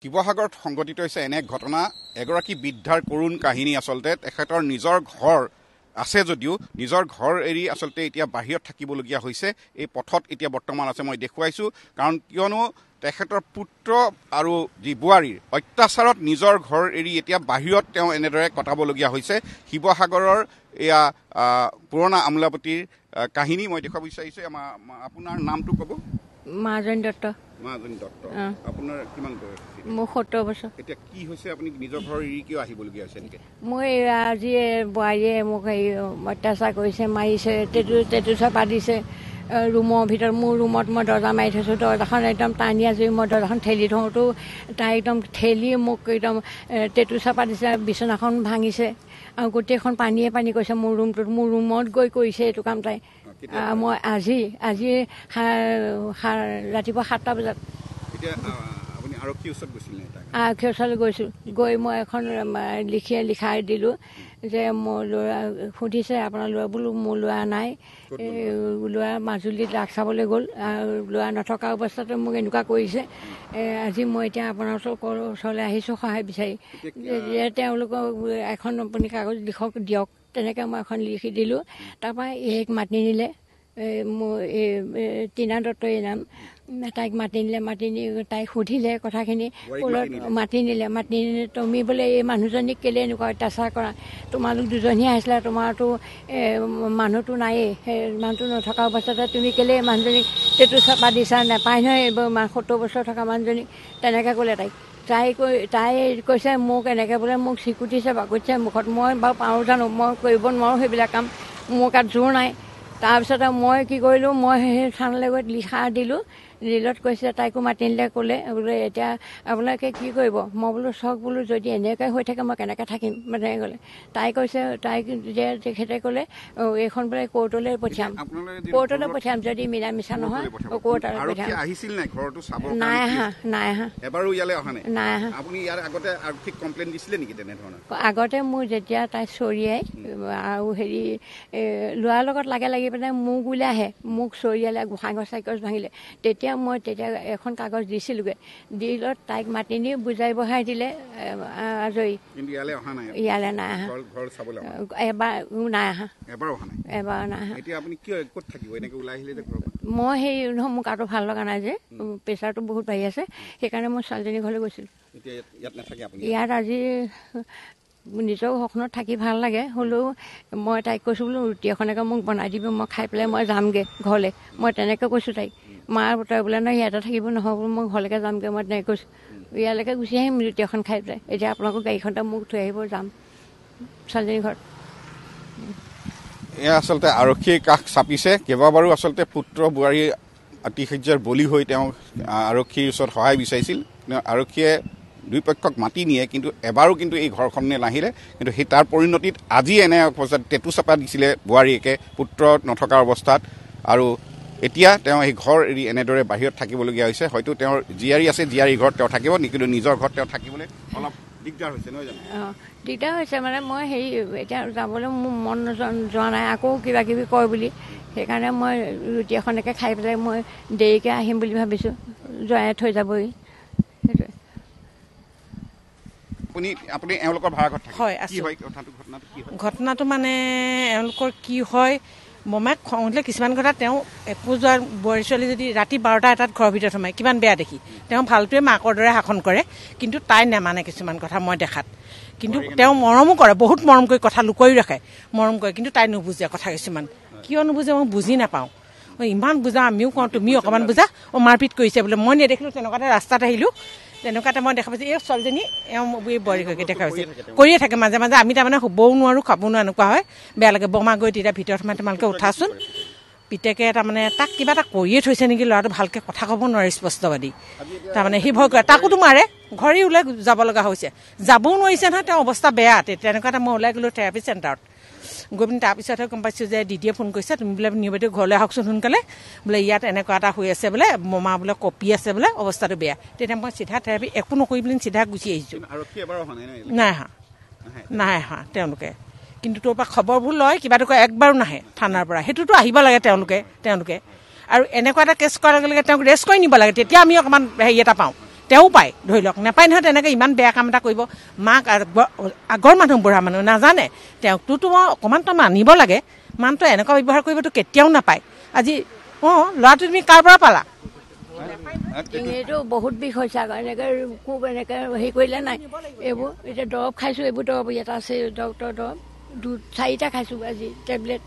শিৱসাগৰত সংঘটিত হৈছে এনে ঘটনা এগৰাকী বৃদ্ধাৰ কৰুণ কাহিনী আচলতে তেখেতৰ নিজৰ ঘৰ আছে যদিও নিজৰ ঘৰ এৰি আচলতে এতিয়া বাহিৰত থাকিবলগীয়া হৈছে এই পথত এতিয়া বৰ্তমান আছে মই দেখুৱাইছোঁ কাৰণ কিয়নো তেখেতৰ পুত্ৰ আৰু যি বোৱাৰীৰ অত্যাচাৰত নিজৰ ঘৰ এৰি এতিয়া বাহিৰত তেওঁ এনেদৰে কটাবলগীয়া হৈছে শিৱসাগৰৰ এয়া পুৰণা আমোলাপট্টিৰ কাহিনী মই দেখুৱাব বিচাৰিছোঁ আপোনাৰ নামটো ক'ব মাজনী দত্ত আপোনাৰ কিমান বয়স মোৰ 70 বছৰ এতিয়া কি হৈছে আপুনি নিজৰ ঘৰ এৰি কিয় আহিবলগীয়া হৈছে এনেকৈ মই আজি বোৱাৰীয়ে মোক অত্যাচাৰ কৰিছে মাৰিছে টেটু চাপা দিছে ৰুমৰ ভিতৰত মোৰ ৰুমত মই দৰ্জা মাৰি থৈছোঁ দৰ্জাখন একদম টানি আজৰি মই দৰ্জাখন ঠেলি থওঁতো তাই একদম ঠেলি মোক একদম টেটু চাপা দিছে বিচনাখন ভাঙিছে আৰু গোটেইখন পানীয়ে পানী কৰিছে মোৰ ৰুমটোত মোৰ ৰুমত গৈ কৰিছে এইটো কাম তাই মই আজি ৰাতিপুৱা 7টা বজাত আৰক্ষীৰ ওচৰলৈ গৈছোঁ গৈ মই এখন লিখাই দিলোঁ যে মোৰ ল'ৰা সুধিছে আপোনাৰ ল'ৰা বোলো মোৰ ল'ৰা নাই ল'ৰা মাজুলীত ৰাস চাবলৈ গ'ল আৰু ল'ৰা নথকা অৱস্থাতে মোক এনেকুৱা কৰিছে আজি মই এতিয়া আপোনাৰ ওচৰলৈ আহিছোঁ সহায় বিচাৰি যে তেওঁলোকক এখন আপুনি কাগজ লিখক দিয়ক তেনেকৈ মই এখন লিখি দিলোঁ তাৰপৰা এইক মাতি নিলে মোৰ এই টিনা দত্তই নাম তাইক মাতি নি তাইক সুধিলে কথাখিনি মাতি নিলে তুমি বোলে এই মানুহজনীক কেলৈ এনেকুৱা অত্যাচাৰ কৰা তোমালোক দুজনীয়ে আহিছিলা তোমাৰতো মানুহটো নায়েই সেই মানুহটো নথকা অৱস্থাতে তুমি কেলৈ মানুহজনীক টেটু চাপা দিছা নাপায় নহয় 70 বছৰ থকা মানুহজনীক তেনেকৈ ক'লে তাই কৈছে মোক এনেকৈ বোলে মোক চিকুটিছে বাকুটিছে মুখত মই বাৰু পাৰোঁ জানো মই কৰিব নোৱাৰোঁ সেইবিলাক কাম মোৰ গাত জোৰ নাই তাৰপিছতে মই কি কৰিলোঁ মই সেই থানালৈ গৈ লিখা দিলোঁ ৰিলত কৈছে তাইকো মাতি নিলে ক'লে বোলে এতিয়া আপোনালোকে কি কৰিব মই বোলো চাওক বোলো যদি এনেকৈ হৈ থাকে মই কেনেকৈ থাকিম মানে ক'লে তাই কৈছে তাইক যে তেখেতে ক'লে এইখন বোলে কোৰ্টলৈ পঠিয়াম যদি মিলা মিছা নহয় কোৰ্টলৈ পঠিয়াম নাই অহা আগতে মোৰ যেতিয়া তাই চৰিয়াই আৰু হেৰি ল'ৰাৰ লগত লাগি পেলাই মোক ওলাই আহে মোক চৰিয়ালে গোসাঁইঘৰ চাইকছ ভাঙিলে তেতিয়া এখন কাগজ দিছিলোঁগৈ দিলত তাইক মাতি নি বুজাই বঢ়াই দিলে আজৰি ইয়ালৈ নাই অহা এবাৰ নাই অহা মই সেই নহয় মোৰ গাটো ভাল লগা নাই যে প্ৰেছাৰটো বহুত বাঢ়ি আছে সেইকাৰণে মই ছোৱালীজনীৰ ঘৰলৈ গৈছিলোঁ ইয়াত আজি নিজৰ ঘৰখনত থাকি ভাল লাগে হ'লেও মই তাইক কৈছোঁ বোলো ৰুটি এখনকে মোক বনাই দিবি মই খাই পেলাই মই যামগৈ ঘৰলৈ মই তেনেকৈ কৈছোঁ তাইক মাৰ তই বোলে নহয় ইয়াতে থাকিব নহ'ব মই ঘৰলৈকে যামগৈ মই তেনেকৈ কৈছোঁ ইয়ালৈকে গুচি আহিম ৰুটি এখন খাই পেলাই এতিয়া আপোনালোকৰ গাড়ীখনতে মোক থৈ আহিব যাম ছোৱালীজনীৰ ঘৰত এয়া আচলতে আৰক্ষীৰ কাষ চাপিছে কেইবাবাৰো আচলতে পুত্ৰ বোৱাৰী আতিশয্যৰ বলি হৈ তেওঁ আৰক্ষীৰ ওচৰত সহায় বিচাৰিছিল আৰক্ষীয়ে দুই পক্ষক মাতি নিয়ে কিন্তু এবাৰো কিন্তু এই ঘৰখনলৈ নাহিলে কিন্তু সেই তাৰ পৰিণতিত আজি এনে অৱস্থাত টেটু চাপা দিছিলে বোৱাৰীয়েকে পুত্ৰ নথকাৰ অৱস্থাত আৰু এতিয়া তেওঁ এই ঘৰ এৰি এনেদৰে বাহিৰত থাকিবলগীয়া হৈছে হয়তো তেওঁৰ জীয়াৰী আছে জীয়াৰীৰ ঘৰত তেওঁ থাকিব কিন্তু নিজৰ ঘৰত তেওঁ থাকিবলৈ অলপ দিগদাৰ হৈছে নহয় জানো দিগদাৰ হৈছে মানে মই হেৰি এতিয়া যাবলৈ মোৰ মন যোৱা নাই আকৌ কিবা কিবি কয় বুলি সেইকাৰণে মই ৰুটি এখনকে খাই পেলাই মই দেৰিকৈ আহিম বুলি ভাবিছোঁ জোৱাই থৈ যাবহি সেইটোৱে আপুনি এওঁলোকৰ ভাড়াঘৰত থাকে হয় ঘটনাটো মানে এওঁলোকৰ কি হয় মমাক খং উঠিলে কিছুমান কথা তেওঁ একো যোৱা বোৱাৰী ছোৱালী যদি ৰাতি 12টা 1টাত ঘৰৰ ভিতৰত সোমায় কিমান বেয়া দেখি তেওঁ ভালটোৱে মাকৰ দৰে শাসন কৰে কিন্তু তাই নেমানে কিছুমান কথা মই দেখাত কিন্তু তেওঁ মৰমো কৰে বহুত মৰম কৰি কথা লুকুৱাই ৰাখে মৰম কৰে কিন্তু তাই নুবুজে কথা কিছুমান কিয় নুবুজে মই বুজি নাপাওঁ ইমান বুজা আমিও কওঁ তুমি অকণমান বুজা মাৰপিট কৰিছে বোলে মই নেদেখিলোঁ তেনেকুৱাতে ৰাস্তাত আহিলোঁ তেনেকুৱাতে মই দেখা পাইছোঁ এই ছোৱালীজনী এই বোৱাৰীগৰাকী দেখা পাইছে কৰিয়ে থাকে মাজে মাজে আমি তাৰমানে শুবও নোৱাৰোঁ খাবও নোৱাৰোঁ এনেকুৱা হয় বেয়া লাগে বমা গৈ তেতিয়া ভিতৰত সোমাই তোমালোকে উঠাচোন পিতেকে তাৰমানে তাক কিবা এটা কৰিয়ে থৈছে নেকি ল'ৰাটো ভালকৈ কথা ক'ব নোৱাৰে স্পষ্টবাদী তাৰমানে সি ভয় কৰে তাকোতো মাৰে ঘৰে ওলাই যাব লগা হৈছে যাবও নোৱাৰিছে নহয় তেওঁৰ অৱস্থা বেয়া তেনেকুৱাতে মই ওলাই গ'লোঁ থেৰাপি চেণ্টাৰত গৈ পিনি তাৰপিছতহে গম পাইছোঁ যে দিদিয়ে ফোন কৰিছে তুমি বোলে নিবাইদেউ ঘৰলৈ আহকচোন সোনকালে বোলে ইয়াত এনেকুৱা এটা হৈ আছে বোলে মমা বোলে কপি আছে বোলে অৱস্থাটো বেয়া তেতিয়া মই চিধা থেৰাপি একো নকৰি পিনি চিধা গুচি আহিছোঁ নাই অহা তেওঁলোকে কিন্তু তোৰ পৰা খবৰবোৰ লয় কিবা এটা একবাৰো নাহে থানাৰ পৰা সেইটোতো আহিব লাগে তেওঁলোকে আৰু এনেকুৱা এটা কেছ কৰাৰ লগে লগে তেওঁক ৰেষ্ট কৰি নিব লাগে তেতিয়া আমি অকণমান হেৰি এটা পাওঁ তেওঁ পায় ধৰি লওক নাপায় নহয় তেনেকৈ ইমান বেয়া কাম এটা কৰিব মাক আগৰ মানুহ বুঢ়া মানুহ নাজানে তেওঁকটোতো অকণমানতো মানিব লাগে মানুহটো এনেকুৱা ব্যৱহাৰ কৰিবতো কেতিয়াও নাপায় আজি ল'ৰাটো তুমি কাৰ পৰা পালা ডিঙিটো বহুত বিষ হৈছে আকৌ এনেকৈ খুব এনেকৈ হেৰি কৰিলে নাই এইবোৰ এতিয়া দৰৱ খাইছোঁ এইবোৰ দৰৱ ইয়াত আছে ডক্টৰ দৰৱ 4টা খাইছোঁ আজি টেবলেট